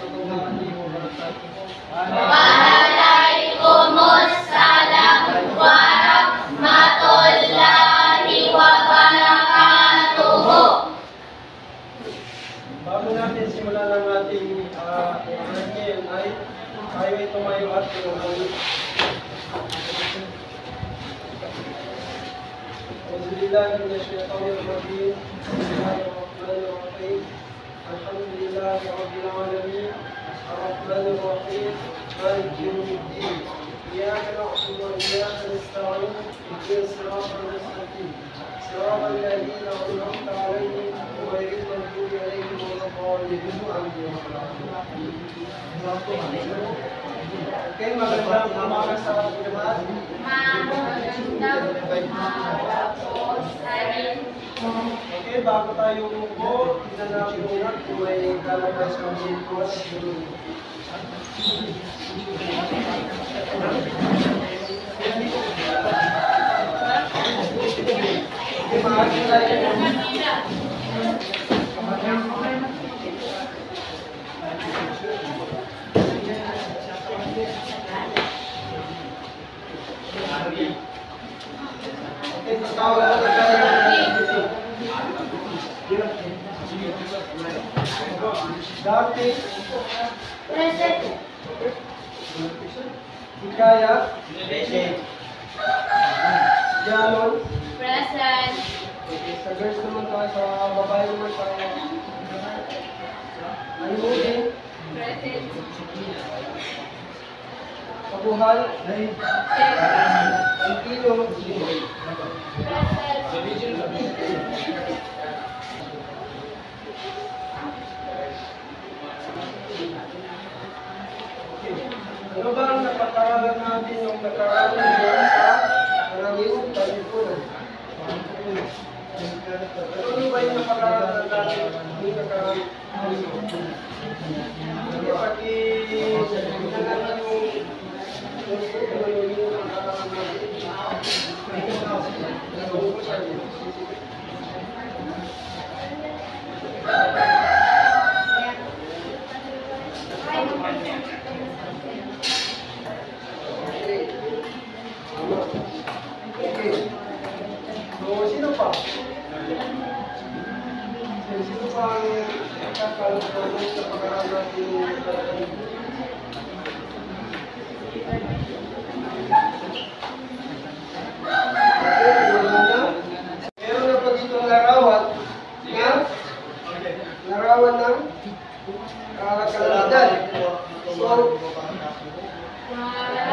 Waalaikumsalam warahmatullahi wabarakatuh. Bago natin simulan ang ating arangin ay tayo ay tumayo at pinagawin. Alhamdulillah, Bismillahirrahmanirrahim. Bismillahirrahmanirrahim. Alhamdulillah, Rabbil Alamin. Ar-Rahmanirrahim. Maliki yawmiddin. Iyyaka na'budu wa iyyaka nasta'in. Ihdinas siratal mustaqim. Siratal ladzina an'amta 'alaihim ghairil maghdubi 'alaihim waladdallin. Okay, magandang umaga sa lahat. Okay, bago tayo umupo, tignan natin muna kung may kalabas ng sitwas. Okay, maaaring tayo. Dati Present. Hikaya Janon Present. sa girls naman tayo, sa babae naman tayo. Ayudin Present. Kabuhal ang kilo ano ba ang napag-aralan natin yung nag-aralan doon sa maraming talipunan? Ano ba yung napag-aralan natin yung nag-aralan? Pag-inalan yung nag-aralan natin. So, sino pa? Sino pa ang nagkakaroon sa pag-aaral natin yung meron na pa ditong larawan ng kalamidad. So,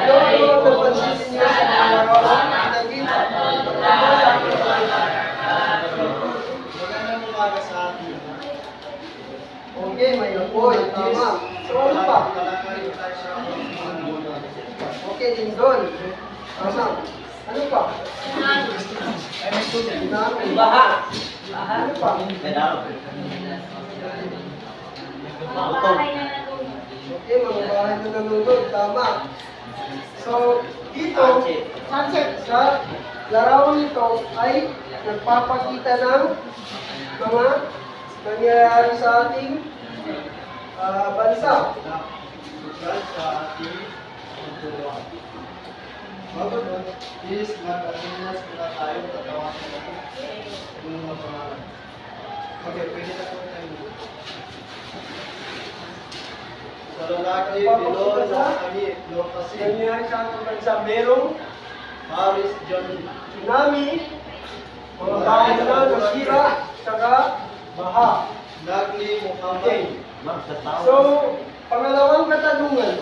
ano ang napansin niyo sa larawan na nakita? Okay, may apoy, tama. So, ano pa? Okay, din doon. Tama. Ano pa? Tsunami. Baha. Ano pa? Okay, mga bahay na nalulog. Tama. So, dito, sa larawan ito ay nagpapakita ng mga nangyayari sa ating bansa. Bago doon, is mag-attendance muna tayo, tatawasin natin yung mga pangalan. Okay, pwede na po tayo. Sa lalaki, Bilon, Lokani, Lokasi. Nangyayari sa ating bansa, merong Paris, John, tsunami, mga bahay na nasira, saka baha. Nagli, Muhammad. So, pangalawang katanungan.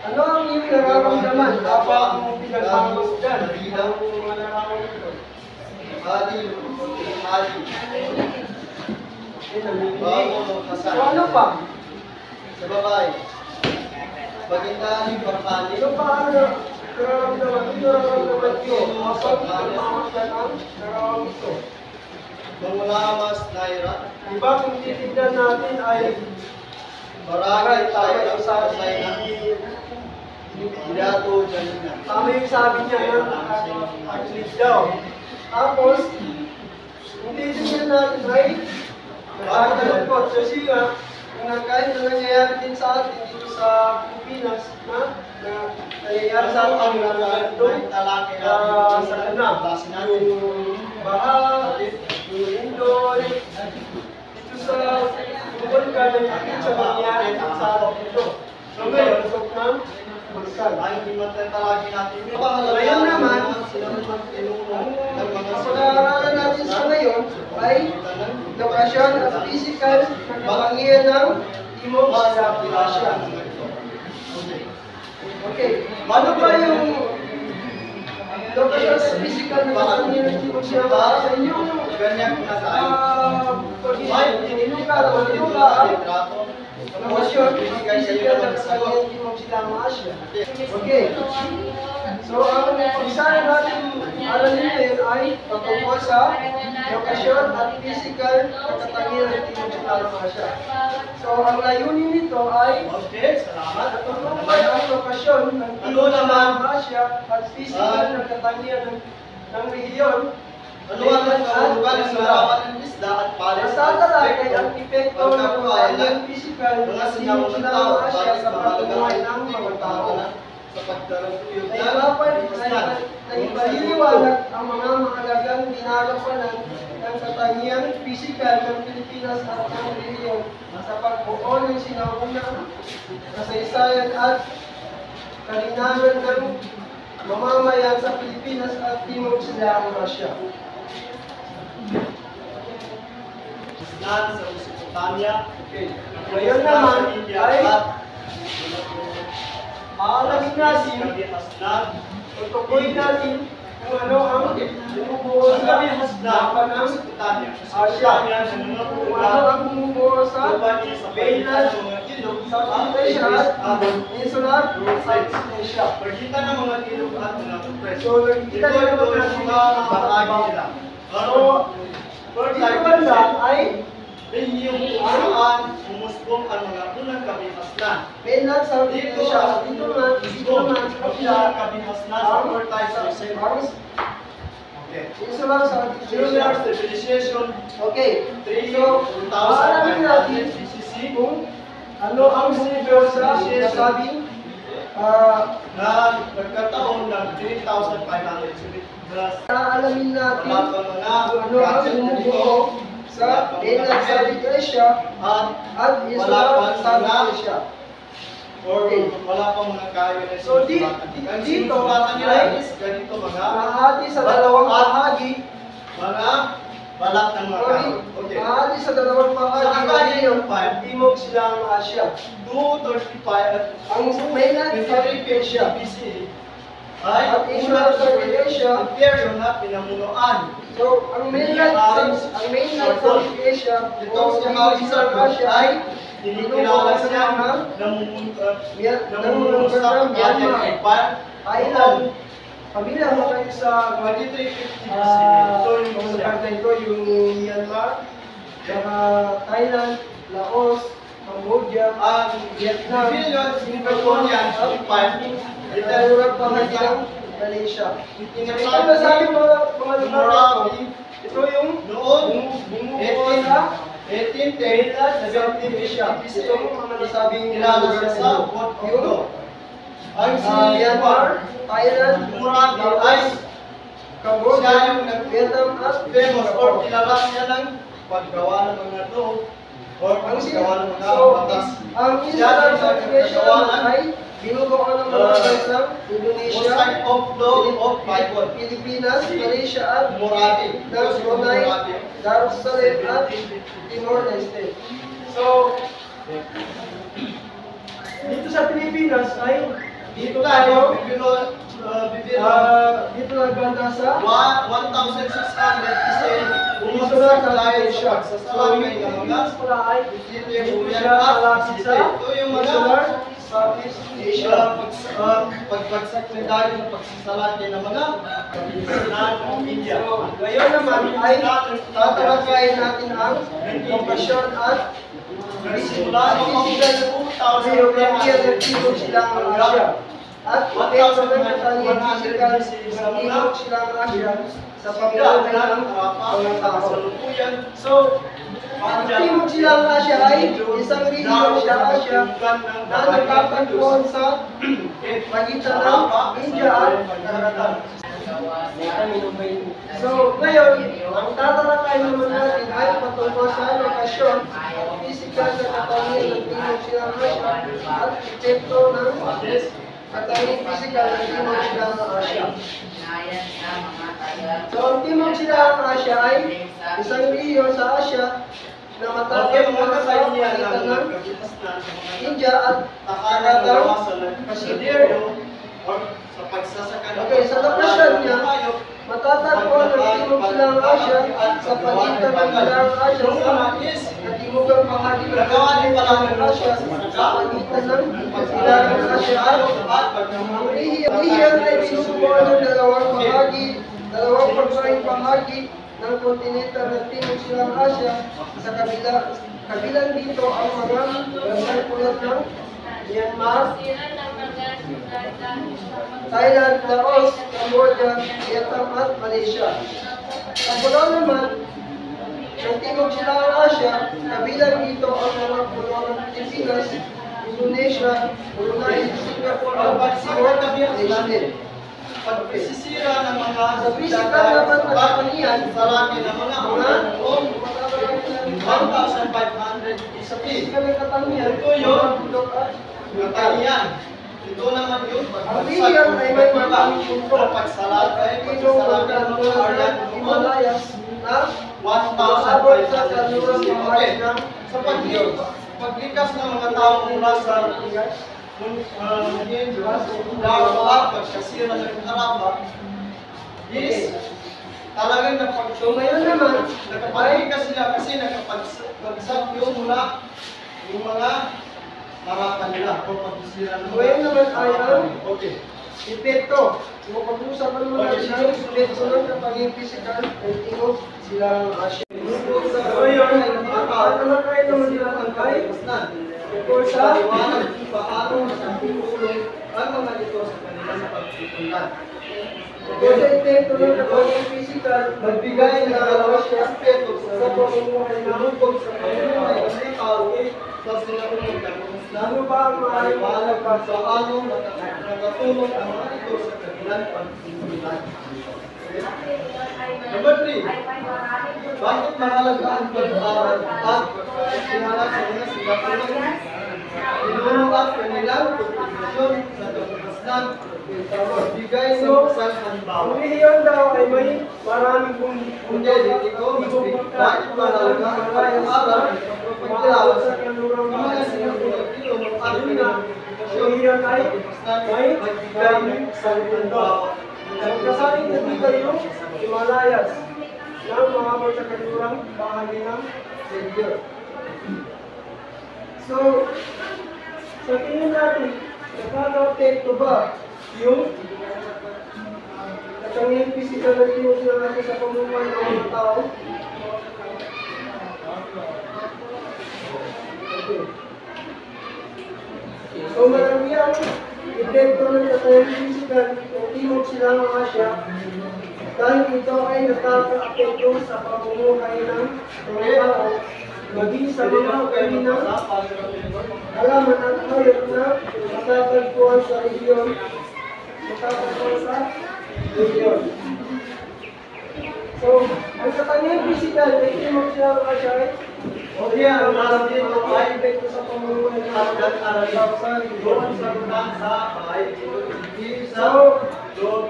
Ano ang iyong nararamdaman? Apa ang pinagpapasdan ng mga nararamdaman ito? Adi. So, ano pa? Sa babae. Pagindaan, Barkani. Ano pa ang nararamdaman? Ano nararamdaman ito? Apa ang pinagpapasdan ng nararamdaman ito? Mangulamas, Naira. Diba kung titignan natin ay marami tayo sa Dato Janina. Tama yung sabi niya ng athlete daw. Tapos, hindi din natin ay nakakalungkot kasi nga kahit na nangyayari din sa atin dito sa Pilipinas, na nangyayari sa atin na doon, sa kana, yung baha, yung indol, dito sa bukol ka na natin sa nangyayari sa atin dito. So ngayon, so ng bulkan. Ngayon naman, ang pag-aaralan natin sa ngayon ay lokasyon at physical na kapangyarihan ng Timog Asya. Okay, ano ba yung lokasyon at physical na kapangyarihan ng Timog Asya? Sa inyong inuka, lokasyon at physical na kapangyarihan ng Timog Asya. Okay. So, ang pag-isahan natin alamin ngayon ay patungkol sa lokasyon at physical na katangian ng Timog Asya. So, ang layunin nito ay matutungkol ang lokasyon ng Timog Asya at physical na katangian ng rehiyon. Masatalakay ang epekto ng katangian physical ng Timog Asya sa pagbuhay ng mga tao. Naipaliwanag ang mga mahalagang ginagampanan ng katangian pisikal ng Pilipinas at ng rehiyon sa pagbuo ng sinaunang kasaysayan at kalinawan ng mamamayan sa Pilipinas at Timog Asya. Sa Mesopotamia, Ngayon naman ay aalamin natin, tutukoy natin kung ano ang bumubuo sa mapa ng Asya. Kung ano ang bumubuo sa mainland Southeast Asia at insular Southeast Asia. Pagkita ng mga ilog at mga kupres. So, nakikita Ito nyo naman yung mga bahagi nila. So, dito banda ay yung saan umusbong ang mga unang kabihasnan. mainland Southeast Asia. Dito naman sa kabila Kabihasnan sa fertilization. Okay. insular Southeast Junior Asia. civilization Okay, 3,000 so, aalamin natin BCC kung ano ang bumubuo sa nasabing na nagkataon ng 3,500 plus. aalamin natin Wala pa mga kung ano ang bumubuo sa mainland Southeast Asia at insular Southeast Asia. Or wala pa mga kaya na So, dito ay ganito mga nahati sa dalawang bahagi. mga balat ng mga kahoy. Okay. Nahati sa dalawang bahagi Sa akali ng ng Timog Silangang Asya. 235 Ang mainland Southeast Asia BC ay at insular Southeast Asia. imperyo na pinamunuan. So, ang mainland Southeast Asia Ito o sa Timog Silangang Asya ay Tinikilala siya namumuno sa Myanmar Empire. Thailand. Kabilang naman sa 2350 BC. Ito yung mga siya. karta ito, yung Myanmar, saka Thailand, Laos, Cambodia, Ang Vietnam, Civilian Singaporian Empire. Ito Italurat bahagi ng Malaysia. Ito Ano sabi mga lugar Marawi. ito yung Noon, bumubuo sa 1810 mainland sa Southeast Asia. Ito yung mga nasabing kilala lugar siya sa Port of yung Law. Ang si Myanmar, Thailand, Marawi ay Laos, Cambodia, siya yung Vietnam at famous or Singapore. kilala siya ng paggawa ng mga law or Ang paggawa ng mga so, batas. ang insular Southeast Asia naman ay binubuo ng mga bansang Indonesia, Mosaic of Law of Bible. Pilipinas, Malaysia at Murabi. Brunei, Darussalam at Timor-Leste. So, dito sa Pilipinas ay dito tayo dito nagbanda sa 1,600 kasi insular umusunod tayo Southeast sa Asia. So, pagsasalangay yung ng mga Pilipinas pala ay dito dito yung siya malapit sa ito yung mga insular Southeast Asia. pagbagsak ng dahil ng pagsasalangay ng mga kapisanan ng India. So, ngayon naman ay tatalakayin natin ang lokasyon at Nagsimula noong geographiya ng Timog Silangang Asya at epekto ng katangiang pisikal ng Timog Silangang Asya sa pamumuhay ng mga tao. So, ang Timog Silangang Asya ay isang rehiyon Asia na nagtatagpuan sa pagitan ng India at Karagatan. So, ngayon, ang tatalakay naman natin ay patungkol sa lokasyon, physical na katangian ng Timog Silang Asia at epekto ng katangian physical ng Timog Silang Asia. So, ang Timog Silang Asia ay isang rehiyon sa Asia na matatagpuan sa pagitan ng India at Karagatan Pacific. Okay, sa lokasyon niya, matatagpuan ang Timog Silang Asia sa pagitan ng Silang Asia sa katimugang bahagi ng Silang Asia sa pagitan ng Silang Asia at ang rehiyon ay binubuo ng dalawang pagsaing bahagi ng kontinente ng Timog Silang Asia. Sa kabilang dito ang mga bansang tulad ng Myanmar, Thailand, Laos, Cambodia, Vietnam at Malaysia. Sa pulo naman ng Timog Silang Asia, kabilang dito ang mga pulo ng Pilipinas, Indonesia, Brunei, Singapore, at Malaysia. Pagsisira ng mga Sa physical naman na katangian, sarami ng mga noong 1,500 sa BCE. physical na katangian, Ito yun. mga bulok at Katalian. Ito naman yung ang rehiyon ay may maraming punto. pagsalakay, Pinungan ng mga Aryan ng Himalayas na 1,500 BCE. Okay. Sa paglikas ng mga tao mula sa Dawa, pagkasira ng Araba, is talagang So ngayon naman, nakapaglikas sila kasi nakapagsak yung mga harapan nila o pagsisira ng ngayon naman ay ang Okay. epekto. So pag-uusapan mo natin ang epekto ng kapaging physical ng Timog Silang Asia. So yun, ano na kayo naman nila ang kay? Tungkol sa paano nakatulong ang mga ito sa kanilang pagtutunan. tungkol sa epekto ng kapaging physical, Magbigay ng dalawang aspeto sa pamumuhay ng nalugod sa pamumuhay ng mga tao sa sinaunod ng Muslim. ano ba ang maaaring Paliwanag malagpas kung paano nakatulong ang mga ito sa kanilang pagtutunan. Number 3. Bakit mahalaga ang pag-aaral at pagkakilanlan sa mga sinaunod? Pinuno at kanilang kontribusyon sa pagkakasnan bigay ng isang halimbawa. ang rehiyon daw ay may maraming Kundi dito, bakit mahalaga ang pag-aaral at pagkakilanlan sa mga sinaunod at kanilang rehiyon ay may magbigay ng isang halimbawa. kasaling nandito yung Himalayas ng mga magkakadurang bahagi ng Savior. So, sa tingin natin, nakaka-apekto ba yung katangian physical na Timog Silang Asia sa pamumuhay ng mga tao? Okay. So, marami ang epekto ng katangian physical ng Timog Silang Asia dahil ito ay nakaka-apekto sa pamumuhay ng mga tao maging sa mga kalinang halaman at hayop na matatagpuan sa rehiyon. So, ang katangian physical ay Timog Silang Asia ay ang nasa dito ay epekto sa pamumuhay ng mga at tao. aralin doon sa lunan sa bahay hindi sa loob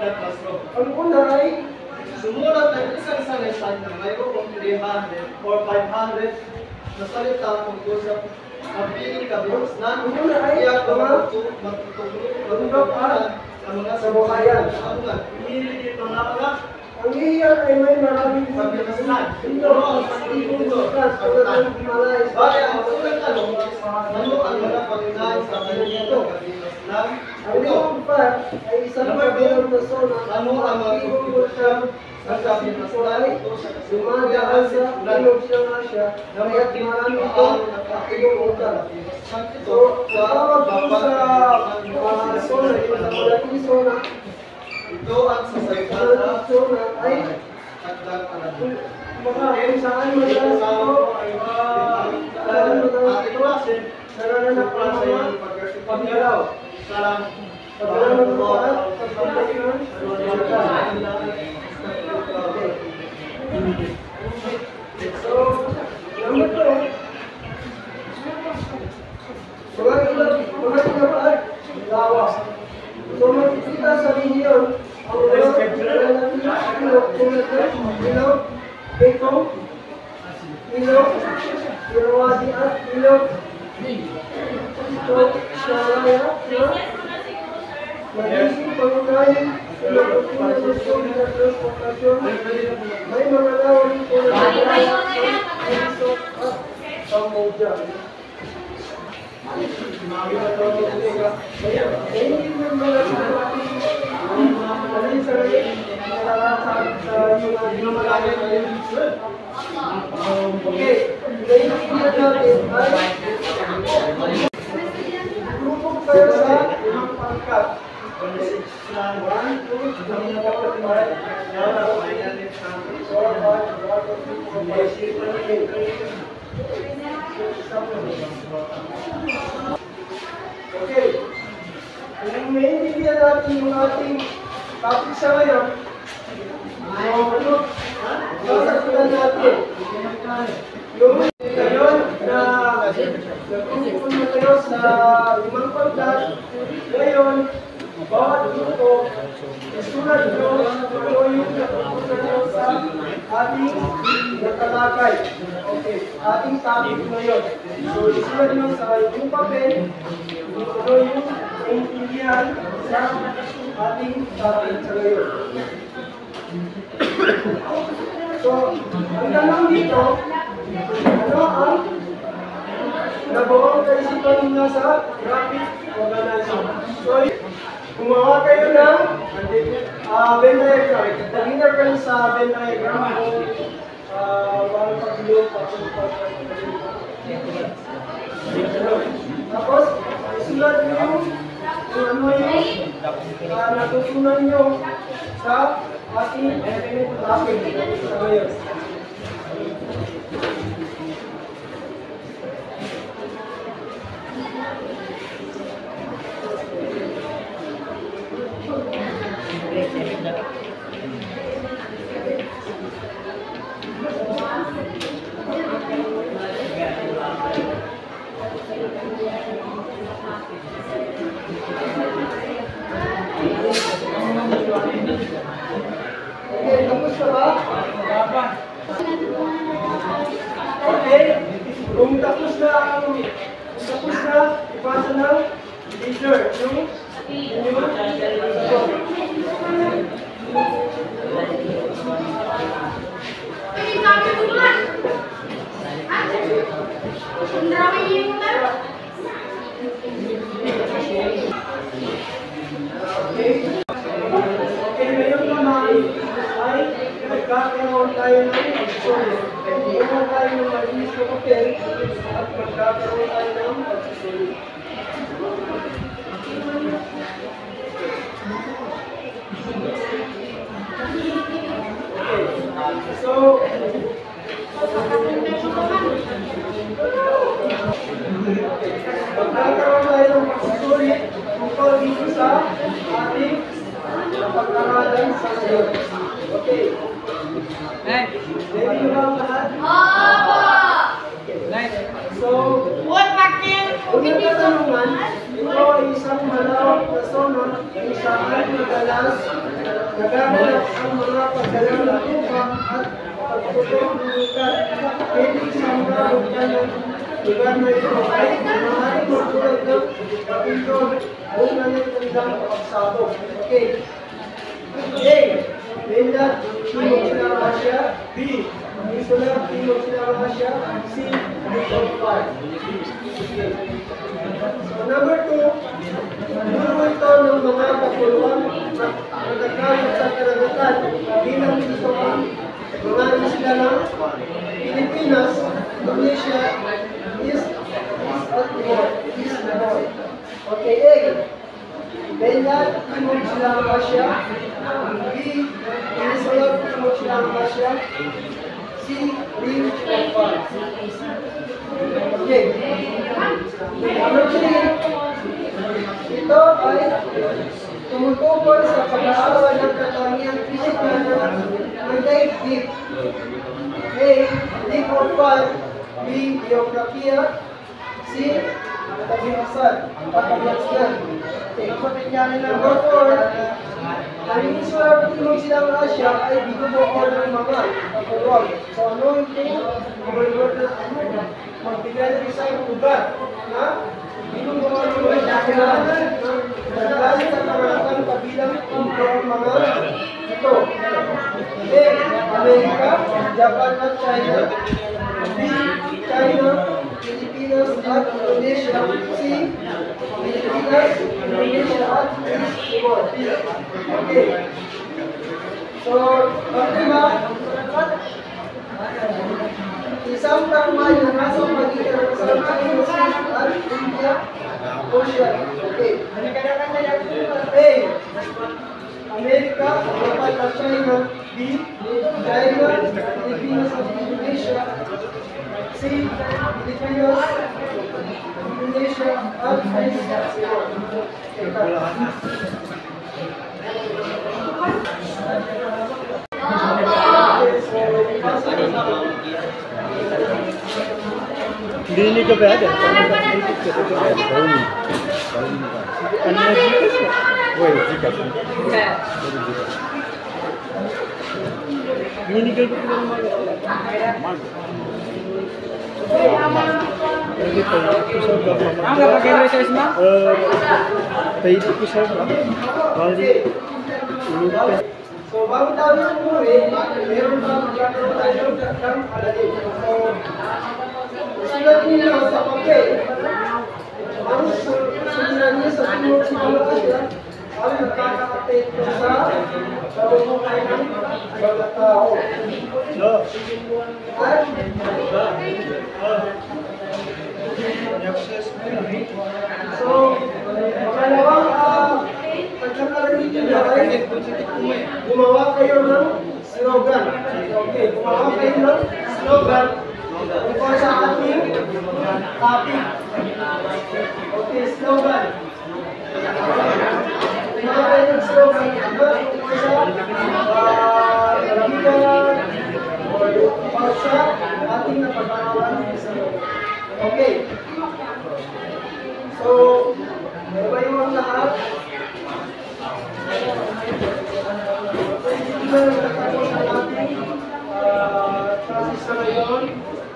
ng classroom. Ang una ay Sumulat ng isang salitan na mayroong 300 or 500 na salita tungkol sa kapiling kabilusnan, kaya matutulungan ang mga sabuhayan. Pinili dito na mga ang rehiyon ay may maraming kabilusnan. dito ang patibong lukas tulad ng Himalayas. Baya ang unang tanong, ano ang mga pagkain sa kanito kabilusnan? Ang limang part ay isang kabilang na zona Ano ang mga patibong lukas ang kabilusnan ito sa dumadaan sa Timog Silang Asia kaya't marami itong patibong lukas. So, tawag po sa zona, yung sa malaking zona, ito ang sasaypan sa na zona ay hagdan aralin. kung saan madalas ito ating klase, Nanganganak ang mga paggalaw. sa Paggalaw ng lupaat, pagpapainan, So, number 2, mga ilapat, lawa. So, makikita sa ninyo, ang ilaw, bekong, ilaw, irawadi at ilaw. So, syaraya, magiging pangunahin, ilang na transportasyon, may mga lawang po na at Samudra. Okay, naiintindihan natin ay grupong kayo sa limang pangkat. 1, 2, 3, 4, 5, 6, 7, 8. Okay. Kung naiintindihan natin yung ating topic sa ngayon, sasagutan natin. Yung ngayon na nagpupun na kayo sa limang pangkat, ngayon, bawat grupo, isulat nyo ano yung napupunta nyo sa ating nakalakay. Okay, ating topic ngayon. So, isulat nyo sa yung papel, ano yung naiintindihan sa ating topic sa ngayon. So, ang tanong dito, ano ang nabawang kaisipan nyo sa graphic organization? So, gumawa kayo ng Venn diagram. Pag-hinap kayo sa Venn diagram kung parang pag-ilog, tapos, isulat nyo kung ano yung natutunan nyo sa ating topic sa ngayon. Okay, tapos na ba? Okay, kung tapos na, ipasa ng teacher. Yung Okay, ngayon naman ay magkakaroon tayo ng pagsusulit. Magkakaroon tayo ng malinis na papel at magkakaroon tayo ng pagsusulit. Okay, so magkakaroon tayo ng pagsusulit tungkol dito sa ating pag-aralan sa ngayon. Okay. Ready ba ang lahat? So, unang katanungan, ito ay isang malawak na zona kung saan madalas naganap ang mga paggalaw ng lupa at pagtutok ng lugar. Pwede sa mga lugar na ito ay maaaring magtulad ng kapitol o nanitandang pagsabog. Okay. A. Bendat, Timog Silang Asya. B. Isula, Timog Silang Asya. C. Bicol 5. So, number 2, puro ito ng mga kapuluan na nagkakaroon sa karagatan bilang ito ang mga isla ng Pilipinas, Indonesia, East at North. Okay, A. Bendat, Timog Silang Asya. B. Isula, Timog Silang Asya. C. C. Ring of fire. Okay. Number 3. Ito ay tumutukoy sa pag-aaral ng katangiang pisikal ng daigdig. A. Ring of fire. B. Geographiya. C. Pagbimasan. Pagbimasan. Number 4. Ang inisura ng Timog Silang Asya ay binubuo ng mga kapulwag. So ano yung magbigay ng isang lugar na binubuo ng mga dakilan naglalit sa karanakan kabilang ang mga ito. A. Amerika, Japan at China. B. China, Pilipinas at Indonesia. C. Pilipinas, Indonesia at Timor. Okay. So, pag-lima, isang tangmay na nasa pagitan ng South China at India Ocean. Okay. A. Amerika, Japan at China. B. China, Pilipinas at Indonesia. C. Pilipinas, Indonesia at Timor. Hindi ka ba ada? So, bago tayo umuwi, meron pa magkakaroon tayo ng alalim. So, sulat nila sa papel. Ang sulat niya sa Timog Silang Asya ay nagkakaapekto sa pamumuhay ng mga tao. At so, pangalawang pagkakarinig nila ay gumawa kayo ng slogan. Okay, gumawa kayo ng slogan tungkol sa ating topic. Okay, slogan. Gumawa kayo ng slogan tungkol sa kalabigan o sa ating napag-arawan. Okay. So, may yung lahat.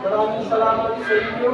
Maraming salamat sa inyo.